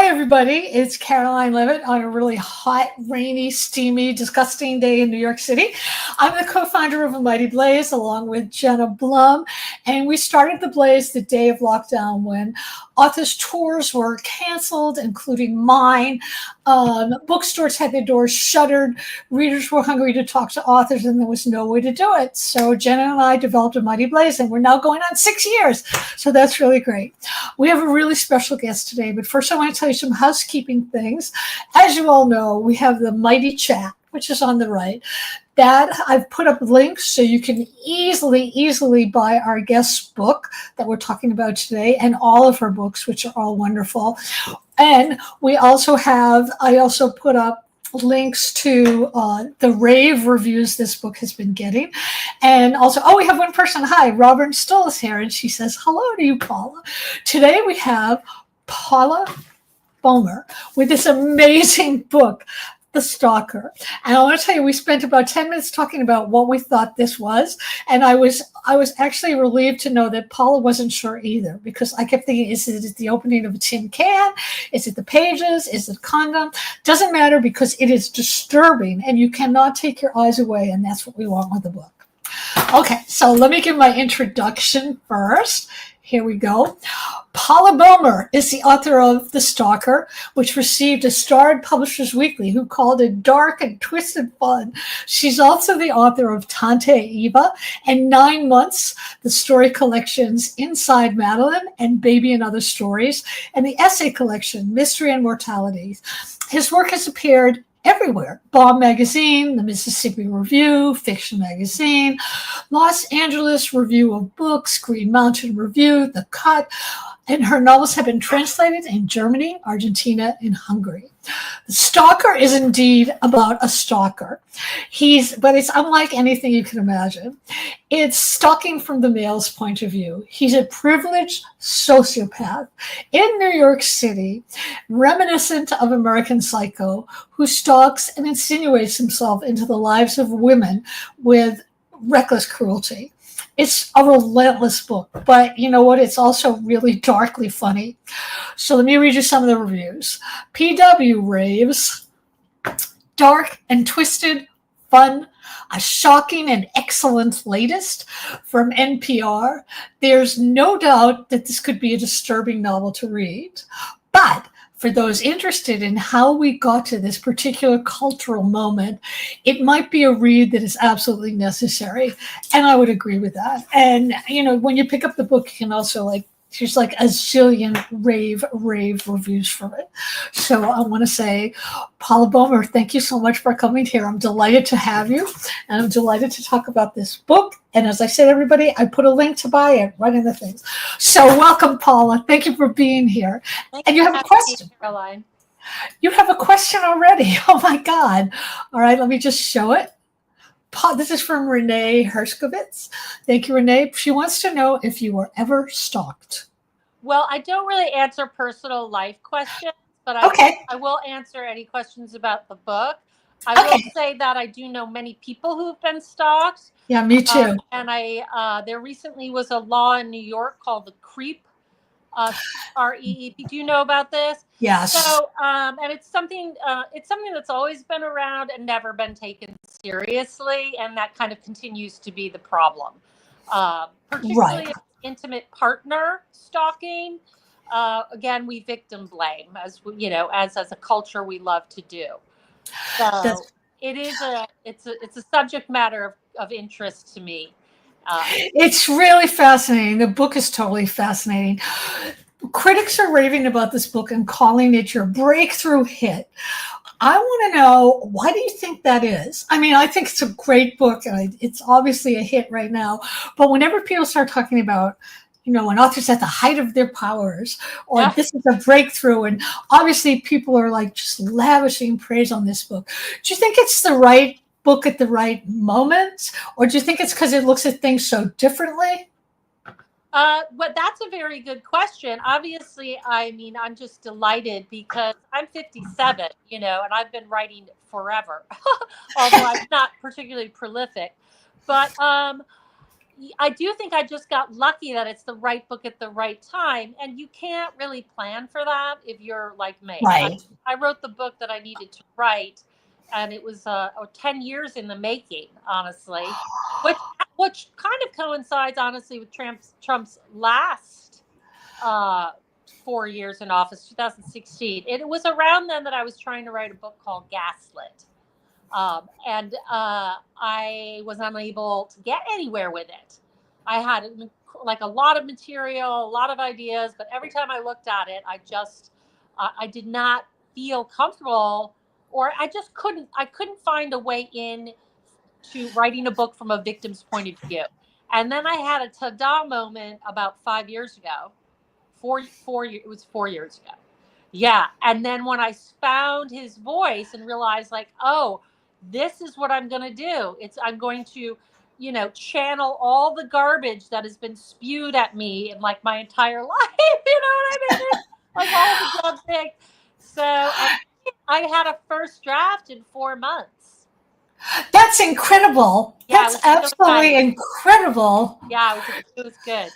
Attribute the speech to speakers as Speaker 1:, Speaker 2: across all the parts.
Speaker 1: everybody. It's Caroline Leavitt on a really hot, rainy, steamy, disgusting day in New York City. I'm the co-founder of A Mighty Blaze along with Jenna Blum. And we started the Blaze the day of lockdown when authors' tours were canceled, including mine. Bookstores had their doors shuttered. Readers were hungry to talk to authors, and there was no way to do it. So Jenna and I developed A Mighty Blaze, and we're now going on 6 years. So that's really great. We have a really special guest today, but first I want to tell you some housekeeping things. As you all know, we have the Mighty Chat, which is on the right. That I've put up links so you can easily buy our guest book that we're talking about today and all of her books, which are all wonderful. And I also put up links to the rave reviews this book has been getting. And also, we have one person. Hi, Robin Stoll is here, and she says, hello to you, Paula. Today we have Paula Bomer with this amazing book, The Stalker. And I want to tell you, we spent about 10 minutes talking about what we thought this was. And I was actually relieved to know that Paula wasn't sure either, because I kept thinking, is it the opening of a tin can? Is it the pages? Is it a condom? Doesn't matter, because it is disturbing and you cannot take your eyes away. And that's what we want with the book. Okay, so let me give my introduction first. Here we go. Paula Bomer is the author of The Stalker, which received a star in Publishers Weekly, who called it dark and twisted fun. She's also the author of Tante Eva and 9 Months, the story collections Inside Madeline and Baby and Other Stories, and the essay collection Mystery and Mortality. His work has appeared everywhere. Bomb Magazine, the Mississippi Review, Fiction Magazine, Los Angeles Review of Books, Green Mountain Review, The Cut, and her novels have been translated in Germany, Argentina, and Hungary. The Stalker is indeed about a stalker. But it's unlike anything you can imagine. It's stalking from the male's point of view. He's a privileged sociopath in New York City, reminiscent of American Psycho, who stalks and insinuates himself into the lives of women with reckless cruelty. It's a relentless book, but you know what? It's also really darkly funny. So let me read you some of the reviews. PW raves, dark and twisted, fun, a shocking and excellent latest from NPR. There's no doubt that this could be a disturbing novel to read, but for those interested in how we got to this particular cultural moment, it might be a read that is absolutely necessary. And I would agree with that. And, when you pick up the book, you can also there's a zillion rave reviews from it. So I want to say, Paula Bomer, thank you so much for coming here. I'm delighted to have you, and I'm delighted to talk about this book. And as I said, everybody, I put a link to buy it right in the things. So welcome, Paula. Thank you for being here. And you have a question.
Speaker 2: Caroline.
Speaker 1: You have a question already. Oh, my God. All right, let me just show it. This is from Renee Hershkovitz. Thank you, Renee. She wants to know if you were ever stalked.
Speaker 2: Well, I don't really answer personal life questions, but I will answer any questions about the book. I will say that I do know many people who've been stalked.
Speaker 1: Yeah, me too.
Speaker 2: And there recently was a law in New York called the CREEP, CREEP. Do you know about this?
Speaker 1: Yes.
Speaker 2: So, and it's something that's always been around and never been taken seriously, and that kind of continues to be the problem. Particularly intimate partner stalking. Again, we victim blame, as a culture we love to do. So it's a subject matter of interest to me.
Speaker 1: It's really fascinating. The book is totally fascinating. Critics are raving about this book and calling it your breakthrough hit. I want to know, why do you think that is? I mean, I think it's a great book, and it's obviously a hit right now. But whenever people start talking about, an author's at the height of their powers, or this is a breakthrough, and obviously people are just lavishing praise on this book. Do you think it's the right book at the right moment, or do you think it's because it looks at things so differently?
Speaker 2: But that's a very good question. Obviously, I'm just delighted because I'm 57, and I've been writing forever, although I'm not particularly prolific. But I do think I just got lucky that it's the right book at the right time. And you can't really plan for that if you're like me.
Speaker 1: Right.
Speaker 2: I wrote the book that I needed to write, and it was 10 years in the making, honestly, which kind of coincides, honestly, with Trump's last 4 years in office, 2016. It was around then that I was trying to write a book called Gaslit. And I was unable to get anywhere with it. I had like a lot of material, a lot of ideas, but every time I looked at it, I did not feel comfortable, or I couldn't find a way in to writing a book from a victim's point of view. And then I had a ta-da moment about 5 years ago. It was 4 years ago. Yeah. And then when I found his voice and realized, like, oh, this is what I'm going to do. I'm going to, channel all the garbage that has been spewed at me in like my entire life. You know what I mean? Like all the dumb things. So I had a first draft in 4 months.
Speaker 1: That's incredible.
Speaker 2: Yeah,
Speaker 1: That's absolutely incredible.
Speaker 2: Yeah, it was good.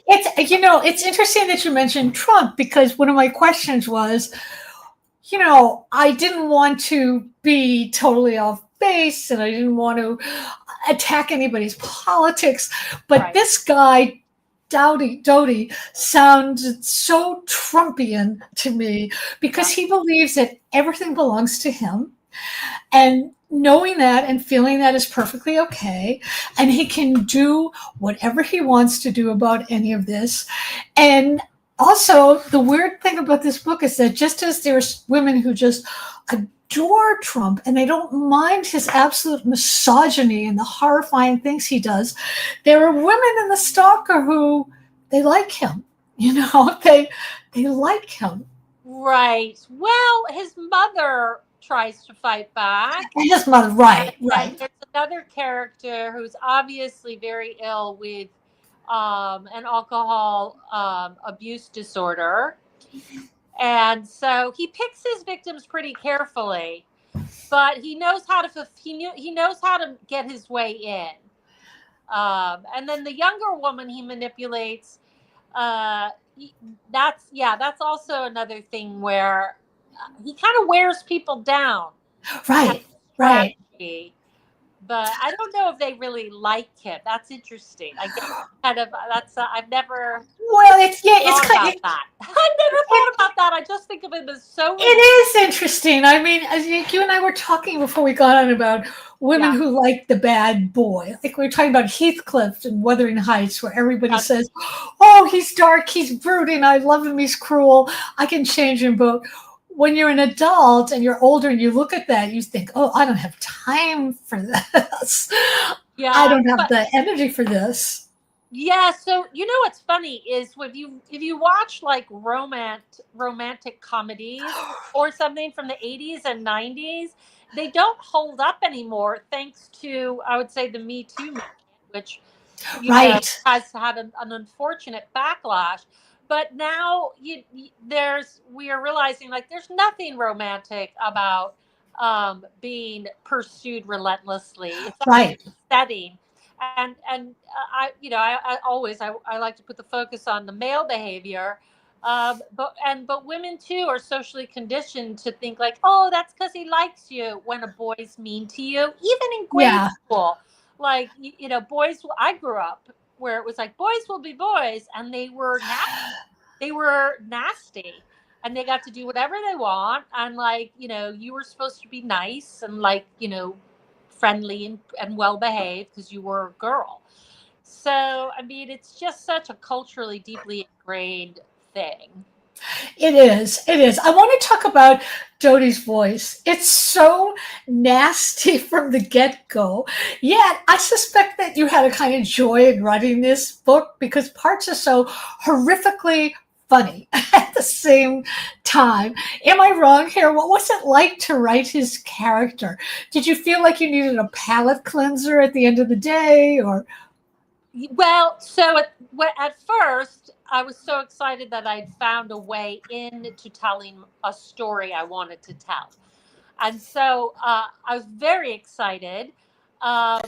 Speaker 1: It's interesting that you mentioned Trump, because one of my questions was, I didn't want to be totally off base and I didn't want to attack anybody's politics, but
Speaker 2: Right.
Speaker 1: This guy, Doughty, sounds so Trumpian to me, because he believes that everything belongs to him, and knowing that and feeling that is perfectly okay, and he can do whatever he wants to do about any of this. And also, the weird thing about this book is that just as there's women who just adore Trump and they don't mind his absolute misogyny and the horrifying things he does, there are women in the Stalker who they like him. They like him.
Speaker 2: Right. Well, his mother tries to fight back.
Speaker 1: And his mother, right.
Speaker 2: And there's another character who's obviously very ill with an alcohol abuse disorder. And so he picks his victims pretty carefully, but he knows how to get his way in. And then the younger woman he manipulates, that's also another thing where he kind of wears people down.
Speaker 1: Right.
Speaker 2: But I don't know if they really like him. That's interesting. I guess I've never.
Speaker 1: Well, it's
Speaker 2: kind of that. I've never thought about that. I just think of him as so.
Speaker 1: It is interesting. I mean, you and I were talking before we got on about women who like the bad boy. Like we were talking about Heathcliff and Wuthering Heights, where everybody says, "Oh, he's dark, he's brooding. I love him. He's cruel. I can change him." But when you're an adult and you're older and you look at that, you think, "Oh, I don't have time for this.
Speaker 2: Yeah,
Speaker 1: I don't have the energy for this."
Speaker 2: Yeah. So what's funny is if you watch like romantic comedies or something from the 80s and 90s, they don't hold up anymore, thanks to, I would say, the Me Too movement, which has had an unfortunate backlash. But now we are realizing, like, there's nothing romantic about being pursued relentlessly. It's upsetting. And I like to put the focus on the male behavior, but women too are socially conditioned to think like, oh, that's because he likes you, when a boy's mean to you, even in grade school. Like, boys. I grew up where it was like, boys will be boys, and they were nasty, and they got to do whatever they want, and like, you were supposed to be nice and like, friendly and well behaved because you were a girl. So I mean, it's just such a culturally deeply ingrained thing.
Speaker 1: It is. I want to talk about Doughty's voice. It's so nasty from the get-go. Yet I suspect that you had a kind of joy in writing this book, because parts are so horrifically funny at the same time. Am I wrong here? What was it like to write his character? Did you feel like you needed a palate cleanser at the end of the day, or?
Speaker 2: Well, so at first, I was so excited that I'd found a way into telling a story I wanted to tell. And so I was very excited. Um,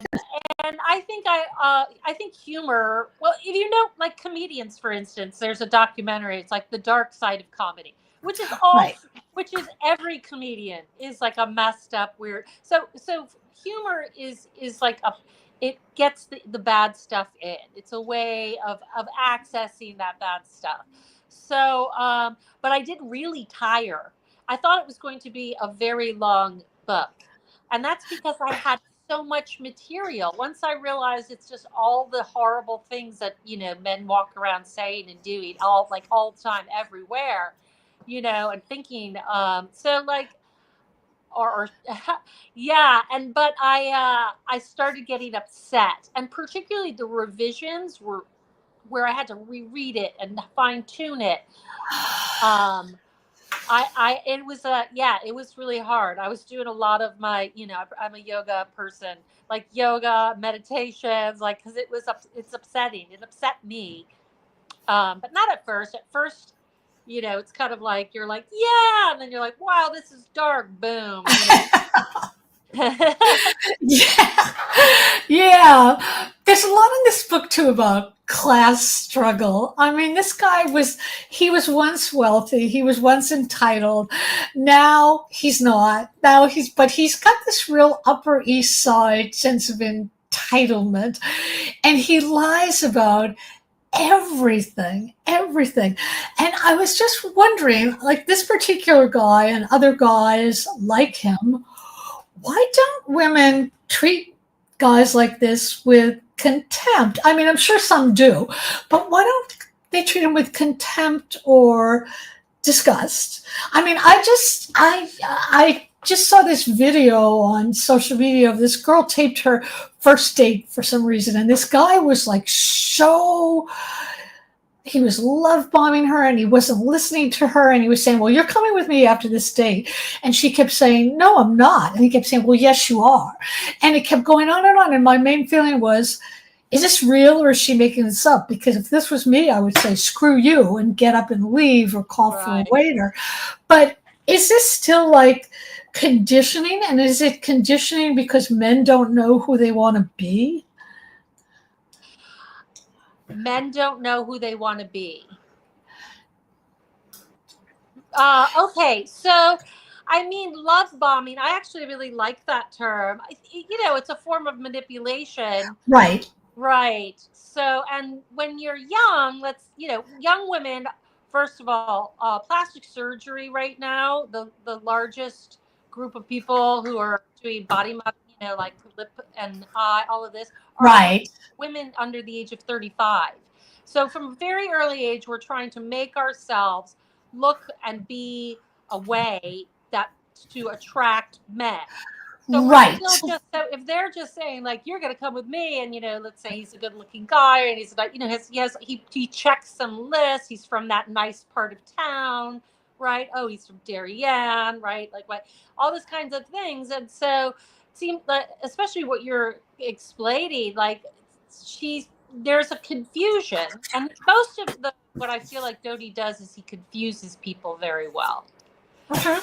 Speaker 2: and I think humor. Well, if you know, like comedians, for instance, there's a documentary. It's like The Dark Side of Comedy, which is
Speaker 1: Right.
Speaker 2: which is every comedian is like a messed up, weird. So humor is like a, it gets the bad stuff in. It's a way of accessing that bad stuff. So, but I did really tire. I thought it was going to be a very long book, and that's because I had so much material. Once I realized it's just all the horrible things that, men walk around saying and doing all the time, everywhere, and thinking, so like, or yeah. But I started getting upset, and particularly the revisions were where I had to reread it and fine tune it. It was it was really hard. I was doing a lot of my, I'm a yoga person, like yoga meditations, like, cause it's upsetting. It upset me. But not at first. At first, it's kind of like, you're like, yeah. And then you're like, wow, this is dark. Boom.
Speaker 1: Yeah. Yeah. There's a lot in this book too about class struggle. I mean, this guy he was once wealthy. He was once entitled. Now he's not. But he's got this real Upper East Side sense of entitlement. And he lies about everything. And I was just wondering, like this particular guy and other guys like him, why don't women treat guys like this with contempt? I mean, I'm sure some do, but why don't they treat him with contempt or disgust? I mean, I just saw this video on social media of this girl taped her first date for some reason, and this guy was like he was love bombing her and he wasn't listening to her, and he was saying, well, you're coming with me after this date. And she kept saying, no, I'm not. And he kept saying, well, yes, you are. And it kept going on and on. And my main feeling was, is this real or is she making this up? Because if this was me, I would say, screw you and get up and leave or call for a waiter. But is this still like conditioning? And is it conditioning because men don't know who they want to be?
Speaker 2: Men don't know who they want to be. Okay, so I mean, love bombing. I actually really like that term. It's a form of manipulation.
Speaker 1: Right.
Speaker 2: Right. So, and when you're young, young women, first of all, plastic surgery right now, the largest group of people who are doing body like lip and eye, all of this, are
Speaker 1: right.
Speaker 2: women under the age of 35. So from a very early age, we're trying to make ourselves look and be a way that to attract men. So
Speaker 1: right.
Speaker 2: So if they're just saying like, you're going to come with me, and let's say he's a good-looking guy, and he's like, he checks some lists. He's from that nice part of town, right? Oh, he's from Darien, right? Like what? All those kinds of things, and so it seems like, especially what you're explaining, like there's a confusion, and most of what I feel like Dodie does is he confuses people very well.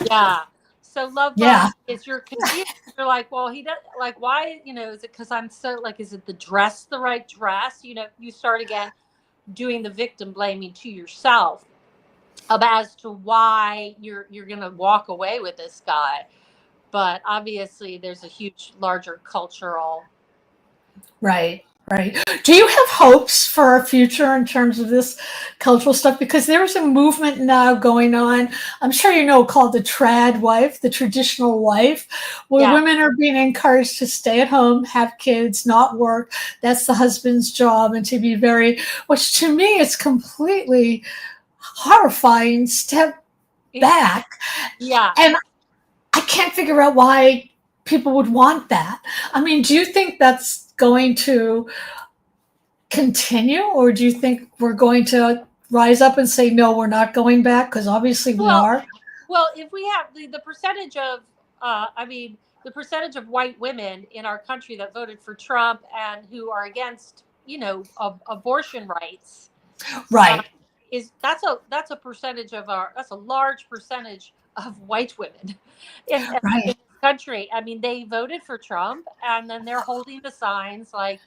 Speaker 2: Yeah. So love bomb is you're confused. You're like, well, he does like, why, is it because I'm so like, is it the right dress? You start again doing the victim blaming to yourself as to why you're gonna walk away with this guy. But obviously there's a huge larger cultural.
Speaker 1: Right. Do you have hopes for our future in terms of this cultural stuff? Because there's a movement now going on, I'm sure you know, called the trad wife, the traditional wife, where women are being encouraged to stay at home, have kids, not work. That's the husband's job, and to be which to me is completely horrifying step back.
Speaker 2: Yeah.
Speaker 1: And I can't figure out why people would want that. I mean, do you think that's going to continue, or do you think we're going to rise up and say, no, we're not going back? Because obviously we are.
Speaker 2: Well, if we have the percentage of, the percentage of white women in our country that voted for Trump and who are against, abortion rights,
Speaker 1: right,
Speaker 2: that's a percentage of that's a large percentage of white women in country. I mean, they voted for Trump, and then they're holding the signs like,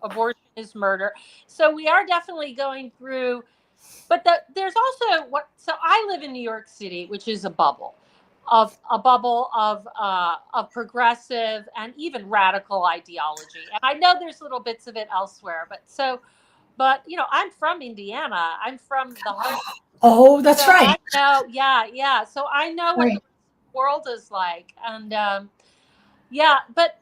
Speaker 2: abortion is murder. So we are definitely going through. But there's also so I live in New York City, which is a bubble of progressive and even radical ideology. And I know there's little bits of it elsewhere, but I'm from Indiana. I'm from the heart.
Speaker 1: Oh, that's
Speaker 2: So
Speaker 1: right.
Speaker 2: I know, yeah. So I know what
Speaker 1: Right.
Speaker 2: the world is like, and but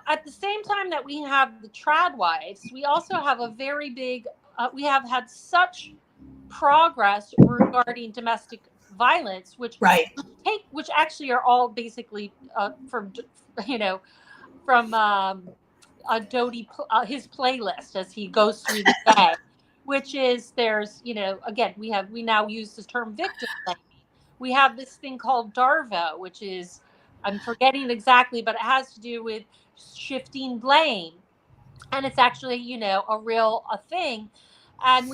Speaker 2: at the same time that we have the trad wives, we also have a very big. We have had such progress regarding domestic violence,
Speaker 1: Right.
Speaker 2: which actually are all basically from a Doty his playlist as he goes through the day, which is there's again we now use the term victim blaming. We have this thing called Darvo, which is I'm forgetting exactly, but it has to do with shifting blame, and it's actually a thing, and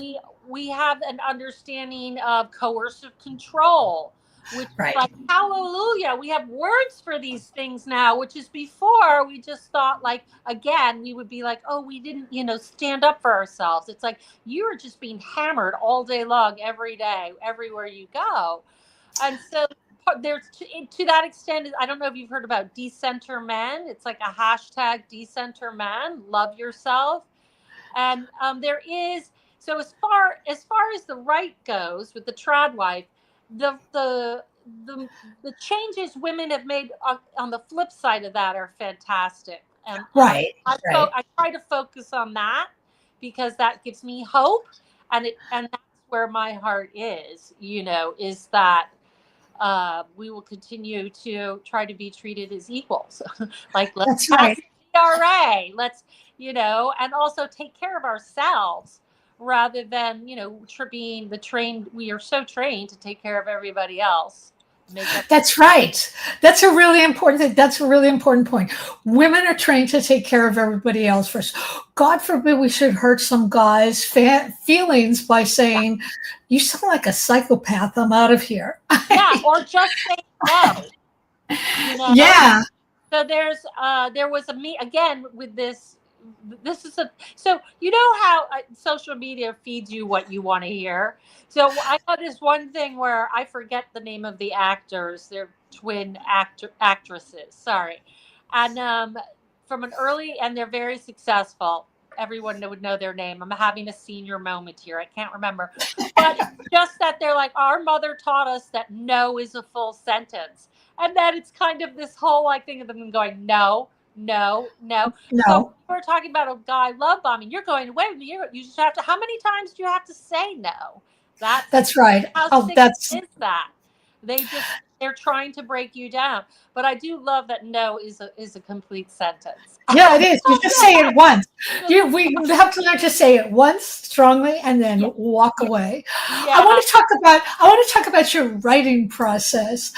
Speaker 2: we have an understanding of coercive control, which
Speaker 1: Right.
Speaker 2: like hallelujah, we have words for these things now, which is before we just thought like again we would be like, oh, we didn't stand up for ourselves. It's like you are just being hammered all day long, every day, everywhere you go. And so there's to that extent, I don't know if you've heard about decenter men. It's like a hashtag decenter men, love yourself. And there is, so as far as the right goes with the trad wife, the changes women have made on the flip side of that are fantastic. And
Speaker 1: Right. Right.
Speaker 2: I try to focus on that because that gives me hope, and that's where my heart is that we will continue to try to be treated as equals. Like, let's
Speaker 1: That's
Speaker 2: pass
Speaker 1: right.
Speaker 2: the CRA. Let's, and also take care of ourselves rather than, being the trained. We are so trained to take care of everybody else.
Speaker 1: That's right. That's a really important thing. That's a really important point. Women are trained to take care of everybody else first. God forbid we should hurt some guys' feelings by saying, "You sound like a psychopath. I'm out of here."
Speaker 2: Yeah, or just say no.
Speaker 1: Yeah.
Speaker 2: So there was me again with this. This is so how social media feeds you what you want to hear. So I got this one thing where I forget the name of the actors. They're twin actresses. Sorry, and from an early, and they're very successful. Everyone would know their name. I'm having a senior moment here. I can't remember, but it's just that they're like, our mother taught us that no is a full sentence. And then it's kind of this whole like thing of them going, no, no, no. So
Speaker 1: No.
Speaker 2: we're talking about a guy love bombing. You're going, wait a minute, you just have to, how many times do you have to say no?
Speaker 1: That's right.
Speaker 2: How
Speaker 1: Oh,
Speaker 2: sick
Speaker 1: that's
Speaker 2: is that? They're trying to break you down. But I do love that no is a complete sentence.
Speaker 1: yeah. It is. You just say it once. We have to learn to say it once strongly and then
Speaker 2: Yeah.
Speaker 1: walk away.
Speaker 2: Yeah.
Speaker 1: I want to talk about your writing process.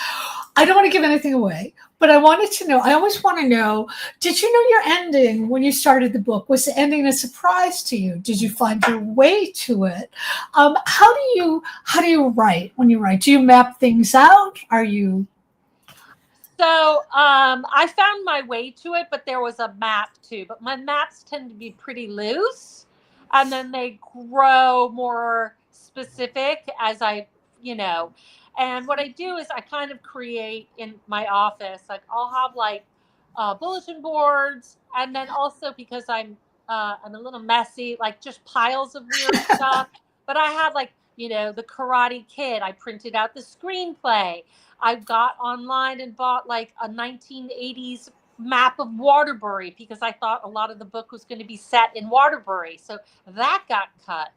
Speaker 1: I don't want to give anything away, but I wanted to know. I always want to know: did you know your ending when you started the book? Was the ending a surprise to you? Did you find your way to it? How do you write when you write? Do you map things out? Are you?
Speaker 2: So I found my way to it, but there was a map too. But my maps tend to be pretty loose, and then they grow more specific as And what I do is I kind of create in my office. Like I'll have like bulletin boards, and then also because I'm a little messy, like just piles of weird stuff. But I have like the Karate Kid. I printed out the screenplay. I got online and bought like a 1980s map of Waterbury because I thought a lot of the book was going to be set in Waterbury. So that got cut.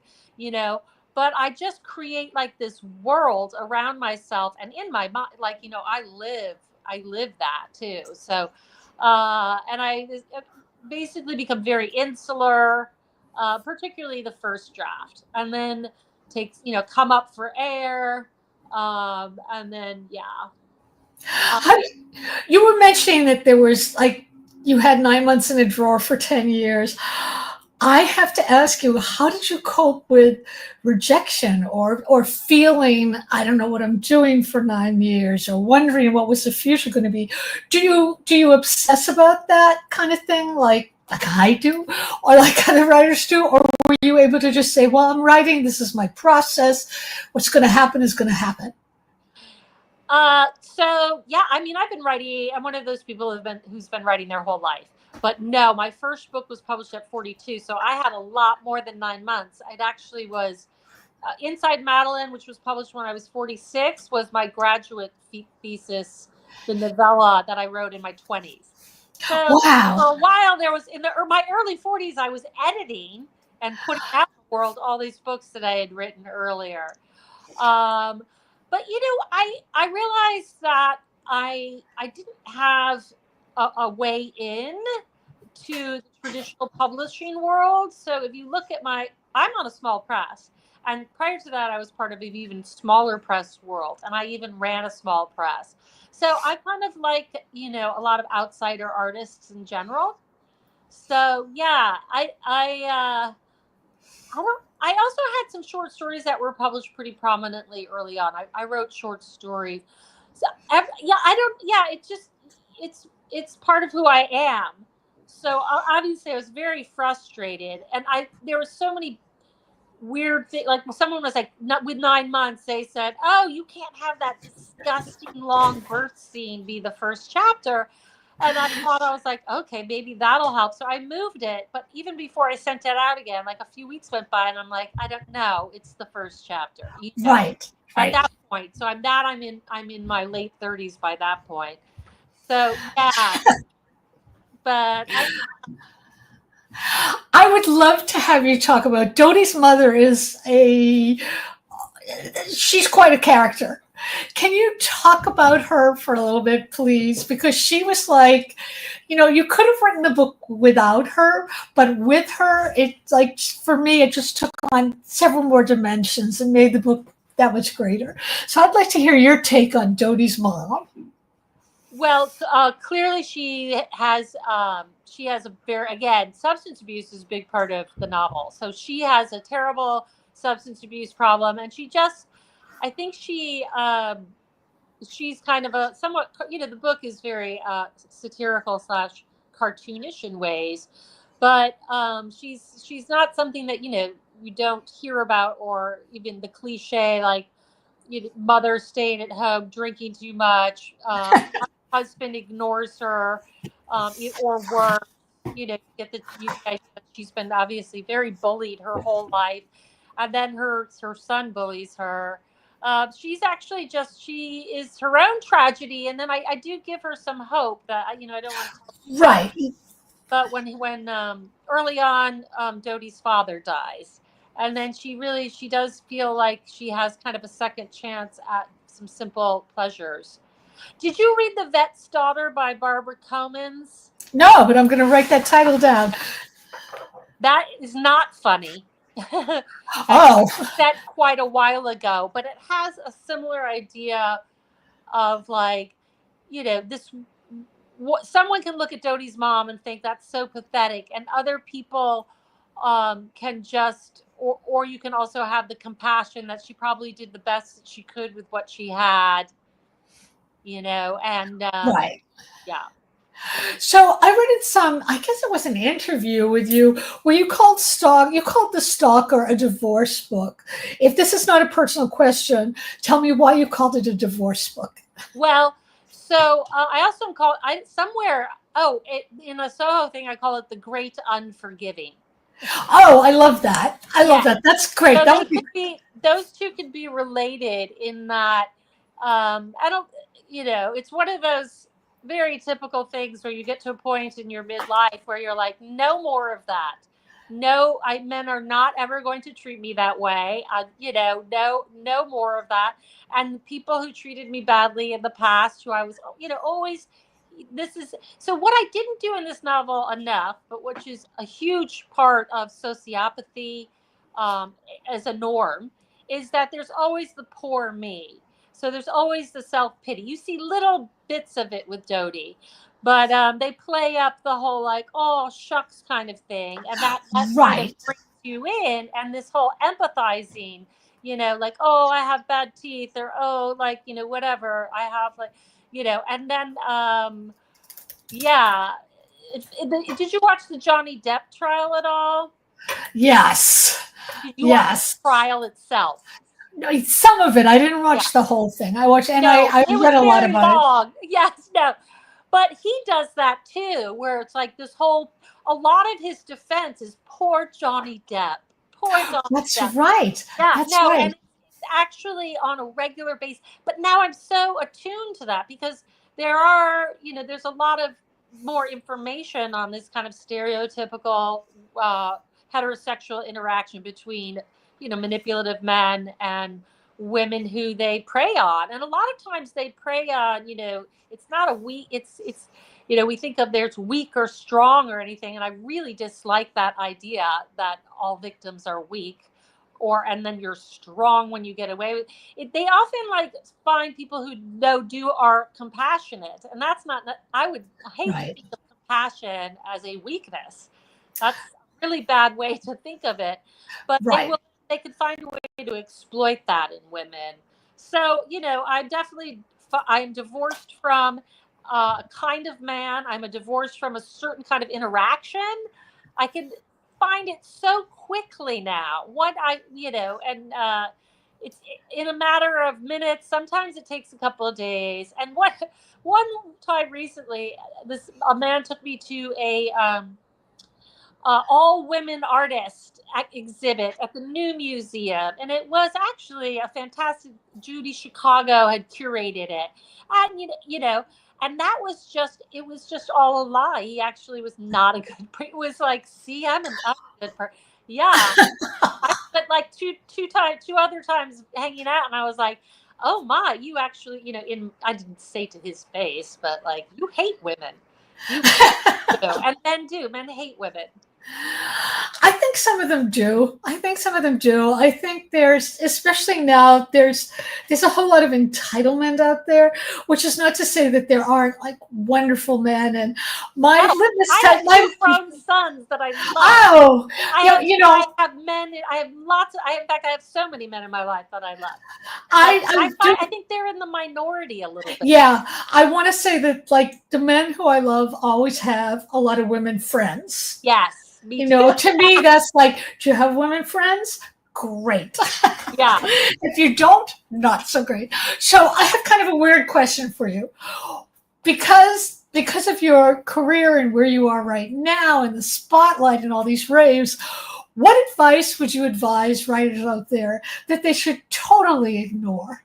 Speaker 2: But I just create like this world around myself and in my mind, like, I live that too. So, and I basically become very insular, particularly the first draft, and then come up for air. And then, yeah.
Speaker 1: How, you were mentioning that there was like you had 9 months in a drawer for 10 years. I have to ask you, how did you cope with rejection or feeling I don't know what I'm doing for 9 years or wondering what was the future going to be? Do you obsess about that kind of thing like I do or like other writers do, or were you able to just say, well, I'm writing, this is my process, what's going to happen is going to happen?
Speaker 2: So yeah, I mean, I've been writing. I'm one of those people who's been writing their whole life. But no, my first book was published at 42, so I had a lot more than 9 months. It actually was Inside Madeline, which was published when I was 46, was my graduate thesis, the novella that I wrote in my 20s. So
Speaker 1: Wow.
Speaker 2: for a while, there was my early 40s, I was editing and putting out in the world all these books that I had written earlier. Um, but I realized that I didn't have a way in to the traditional publishing world. So if you look at I'm on a small press. And prior to that, I was part of an even smaller press world. And I even ran a small press. So I kind of like, a lot of outsider artists in general. So yeah, I also had some short stories that were published pretty prominently early on. I wrote short stories. So it's part of who I am. So obviously I was very frustrated, and there were so many weird things. Like someone was like, with 9 months, they said, "Oh, you can't have that disgusting long birth scene be the first chapter." And I was like, okay, maybe that'll help. So I moved it. But even before I sent it out again, like a few weeks went by, and I'm like, I don't know. It's the first chapter.
Speaker 1: Right.
Speaker 2: At
Speaker 1: Right.
Speaker 2: that point. So I'm in my late 30s by that point. So yeah, but
Speaker 1: I would love to have you talk about Dodie's mother she's quite a character. Can you talk about her for a little bit, please? Because she was like, you could have written the book without her, but with her, it's like, for me, it just took on several more dimensions and made the book that much greater. So I'd like to hear your take on Dodie's mom.
Speaker 2: Well, clearly she has a very, again, substance abuse is a big part of the novel. So she has a terrible substance abuse problem, and I think she's kind of a somewhat, the book is very satirical / cartoonish in ways, but she's not something that you don't hear about, or even the cliche like mother staying at home drinking too much, husband ignores her, or worse, you guys, she's been obviously very bullied her whole life, and then her son bullies her. She is her own tragedy, and then I do give her some hope that I don't want to tell the story,
Speaker 1: Right.
Speaker 2: but when early on, Dodie's father dies, and then she does feel like she has kind of a second chance at some simple pleasures. Did you read The Vet's Daughter by Barbara Comins?
Speaker 1: No, but I'm going to write that title down.
Speaker 2: That is not funny. And it
Speaker 1: Oh,
Speaker 2: was set quite a while ago, but it has a similar idea of like, this. Someone can look at Dodie's mom and think that's so pathetic, and other people can just, or you can also have the compassion that she probably did the best that she could with what she had, and
Speaker 1: right.
Speaker 2: yeah.
Speaker 1: So I read in I guess it was an interview with you where you called the Stalker a divorce book. If this is not a personal question, tell me why you called it a divorce book.
Speaker 2: Well, so I also in a Soho thing, I call it the Great Unforgiving.
Speaker 1: Oh, I love that. I love
Speaker 2: Yeah.
Speaker 1: that. That's great.
Speaker 2: So
Speaker 1: That would be
Speaker 2: those two could be related in that, I don't, it's one of those very typical things where you get to a point in your midlife where you're like, no more of that. No, men are not ever going to treat me that way. No more of that. And people who treated me badly in the past, who I was, always, so what I didn't do in this novel enough, but which is a huge part of sociopathy, as a norm, is that there's always the poor me. So there's always the self-pity. You see little bits of it with Dodie, but they play up the whole like, oh shucks kind of thing, and that kind of brings you in, and this whole empathizing, like, oh, I have bad teeth, or oh, like, whatever I have, like, and then yeah. Did you watch the Johnny Depp trial at all?
Speaker 1: Yes.
Speaker 2: Did you watch the trial itself?
Speaker 1: No, some of it. I didn't watch the whole thing. I watched, and I read a lot about
Speaker 2: it. Yes, no. But he does that too, where it's like this whole, a lot of his defense is poor Johnny Depp. Poor Johnny Depp.
Speaker 1: That's right.
Speaker 2: Yeah,
Speaker 1: that's right.
Speaker 2: And it's actually on a regular basis. But now I'm so attuned to that because there are, there's a lot of more information on this kind of stereotypical heterosexual interaction between, manipulative men and women who they prey on. And a lot of times they prey on, it's not a weak, it's, we think of there's weak or strong or anything. And I really dislike that idea that all victims are weak, and then you're strong when you get away with it. They often find people who are compassionate. And that's not, I hate to think of compassion as a weakness. That's a really bad way to think of it. But they could find a way to exploit that in women. So, I'm divorced from a kind of man. I'm a divorced from a certain kind of interaction. I can find it so quickly now. And it's in a matter of minutes. Sometimes it takes a couple of days. And one time recently, a man took me to a all women artist exhibit at the New Museum, and it was actually a fantastic. Judy Chicago had curated it, and and that was it was just all a lie. He actually was not a good. It was like, see, I'm a good person. Yeah, but like two other times hanging out, and I was like, oh my, you actually, I didn't say to his face, but like, you hate women. And men hate women.
Speaker 1: I think some of them do. I think there's, especially now, there's a whole lot of entitlement out there, which is not to say that there aren't like wonderful men. And my litmus test,
Speaker 2: I have two grown sons that I
Speaker 1: Oh,
Speaker 2: love. I have men. I have lots. In fact, I have so many men in my life that I love. I think they're in the minority a little bit.
Speaker 1: Yeah, I want to say that like the men who I love always have a lot of women friends.
Speaker 2: Yes.
Speaker 1: To me, that's like, do you have women friends? Great.
Speaker 2: Yeah.
Speaker 1: If you don't, not so great. So I have kind of a weird question for you. Because of your career and where you are right now in the spotlight and all these raves, what advice would you advise writers out there that they should totally ignore?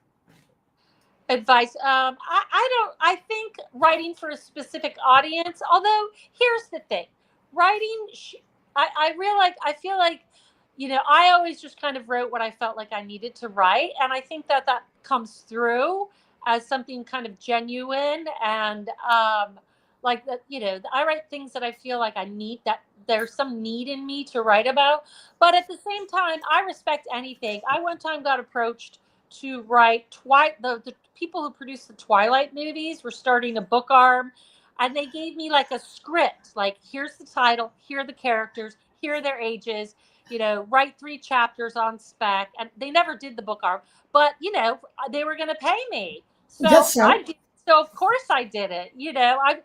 Speaker 2: Advice. I think writing for a specific audience, although here's the thing, writing, I feel like, I always just kind of wrote what I felt like I needed to write. And I think that comes through as something kind of genuine. And like that, I write things that I feel like I need, that there's some need in me to write about. But at the same time, I respect anything. I one time got approached to write the people who produced the Twilight movies were starting a book arm. And they gave me like a script, like, here's the title, here are the characters, here are their ages, write 3 chapters on spec. And they never did the book arc, but, they were going to pay me. So so of course I did it, I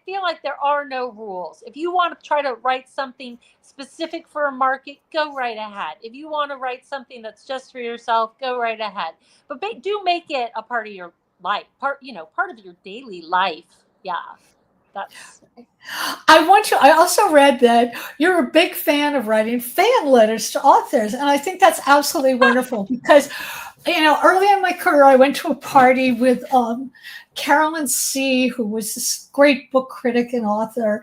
Speaker 2: feel like there are no rules. If you want to try to write something specific for a market, go right ahead. If you want to write something that's just for yourself, go right ahead. But do make it a part of your life, part of your daily life. Yeah, that's.
Speaker 1: I also read that you're a big fan of writing fan letters to authors, and I think that's absolutely wonderful because, early in my career, I went to a party with Caroline C., who was this great book critic and author,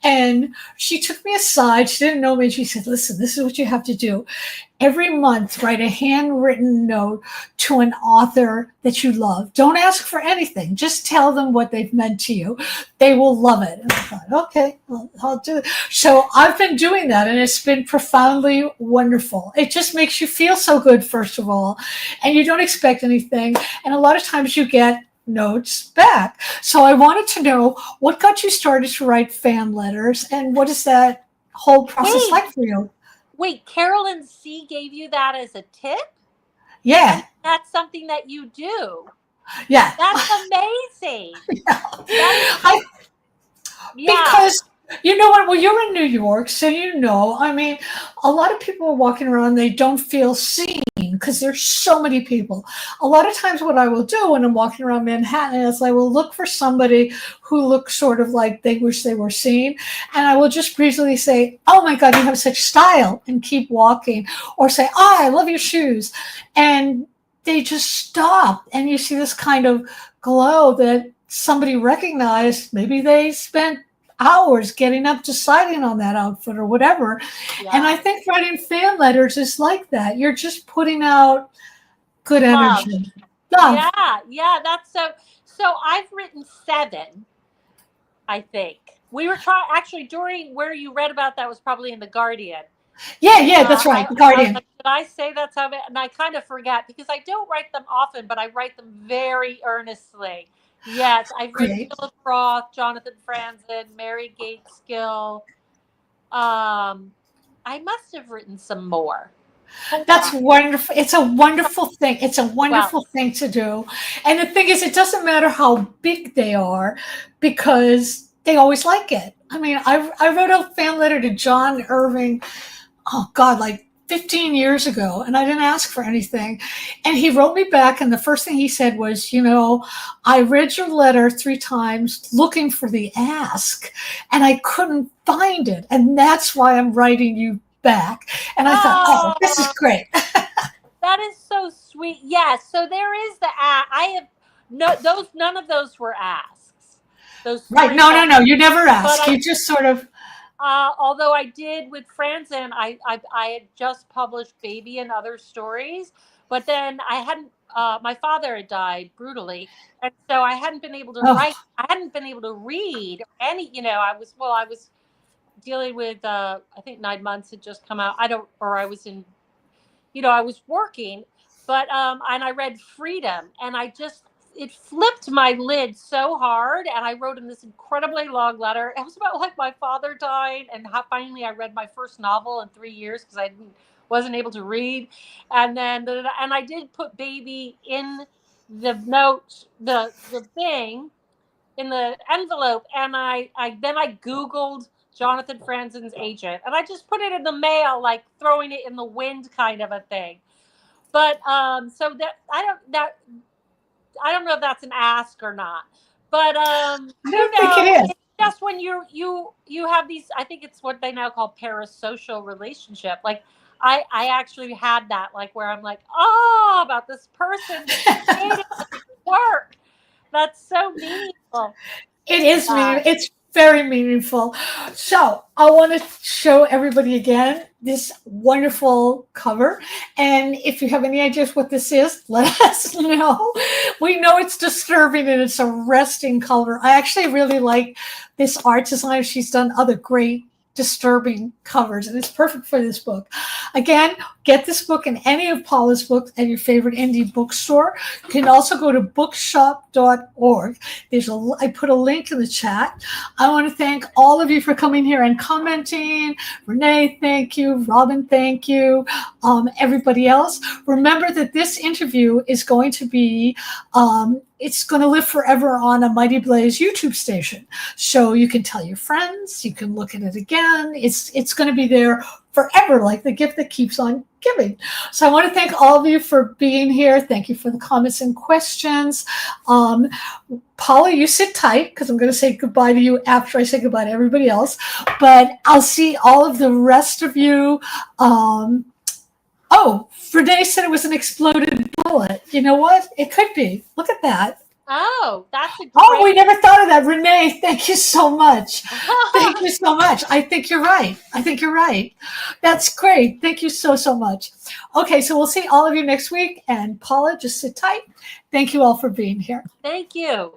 Speaker 1: and she took me aside. She didn't know me. She said, "Listen, this is what you have to do. every month, write a handwritten note to an author that you love. Don't ask for anything. Just tell them what they've meant to you. They will love it. And I thought, okay, well, I'll do it. So I've been doing that, and it's been profoundly wonderful. It just makes you feel so good, first of all, and you don't expect anything. And a lot of times you get notes back. So I wanted to know what got you started to write fan letters, and what is that whole process like for you?
Speaker 2: Wait, Carolyn C gave you that as a tip?
Speaker 1: Yeah.
Speaker 2: And that's something that you do.
Speaker 1: Yeah.
Speaker 2: That's amazing.
Speaker 1: Yeah. Because you know what? Well, you're in New York, so I mean, a lot of people are walking around, they don't feel seen because there's so many people. A lot of times what I will do when I'm walking around Manhattan is I will look for somebody who looks sort of like they wish they were seen. And I will just breezily say, oh my God, you have such style, and keep walking. Or say, oh, I love your shoes. And they just stop. And you see this kind of glow that somebody recognized. Maybe they spent hours getting up, deciding on that outfit or whatever. Yeah. And I think writing fan letters is like that. You're just putting out good energy.
Speaker 2: Love. Yeah, that's so I've written 7, I think. We were actually, during where you read about that was probably in The Guardian.
Speaker 1: Yeah, that's right, The Guardian.
Speaker 2: Did I say that's how it? And I kind of forget because I don't write them often, but I write them very earnestly. Yes, I've written Philip Roth, Jonathan Franzen, Mary Gateskill. I must have written some more.
Speaker 1: That's wonderful. It's a wonderful thing. It's a wonderful thing to do. And the thing is, it doesn't matter how big they are because they always like it. I mean, I wrote a fan letter to John Irving, oh God, like 15 years ago, and I didn't ask for anything. And he wrote me back, and the first thing he said was, I read your letter 3 times looking for the ask, and I couldn't find it. And that's why I'm writing you back. And I thought, this is great.
Speaker 2: That is so sweet. Yes. So there is the I have none of those were asks. Those
Speaker 1: right. No. You never ask. You just sort of.
Speaker 2: Although I did with Franzen, I had just published Baby and Other Stories, but then I hadn't. My father had died brutally, and so I hadn't been able to write. I hadn't been able to read any. I was dealing with. I think 9 months had just come out. I was in. I was working, but and I read Freedom, and it flipped my lid so hard, and I wrote him this incredibly long letter. It was about like my father died, and how finally I read my first novel in 3 years because I wasn't able to read, and I did put Baby in the note, the thing in the envelope, and I Googled Jonathan Franzen's agent, and I just put it in the mail, like throwing it in the wind kind of a thing. But so that I don't know if that's an ask or not, but
Speaker 1: I don't think it is.
Speaker 2: It's just when you have these, I think it's what they now call parasocial relationship. Like I actually had that, like where I'm like, about this person work. That's so meaningful.
Speaker 1: It is meaningful. It's very meaningful. So I want to show everybody again this wonderful cover. And if you have any ideas what this is, let us know. We know it's disturbing and it's a arresting cover. I actually really like this art designer. She's done other great disturbing covers, and it's perfect for this book. Again, get this book and any of Paula's books at your favorite indie bookstore. You can also go to bookshop.org. I put a link in the chat. I want to thank all of you for coming here and commenting. Renee, thank you. Robin, thank you. Everybody else, remember that this interview is going to be it's going to live forever on a Mighty Blaze YouTube station. So you can tell your friends, you can look at it again. It's going to be there forever, like the gift that keeps on giving. So I want to thank all of you for being here. Thank you for the comments and questions. Paula, you sit tight because I'm going to say goodbye to you after I say goodbye to everybody else. But I'll see all of the rest of you. Renee said it was an exploded bullet. You know what? It could be. Look at that.
Speaker 2: Oh, that's a great.
Speaker 1: Oh, we never thought of that. Renee, thank you so much. Thank you so much. I think you're right. I think you're right. That's great. Thank you so, so much. Okay, so we'll see all of you next week. And Paula, just sit tight. Thank you all for being here.
Speaker 2: Thank you.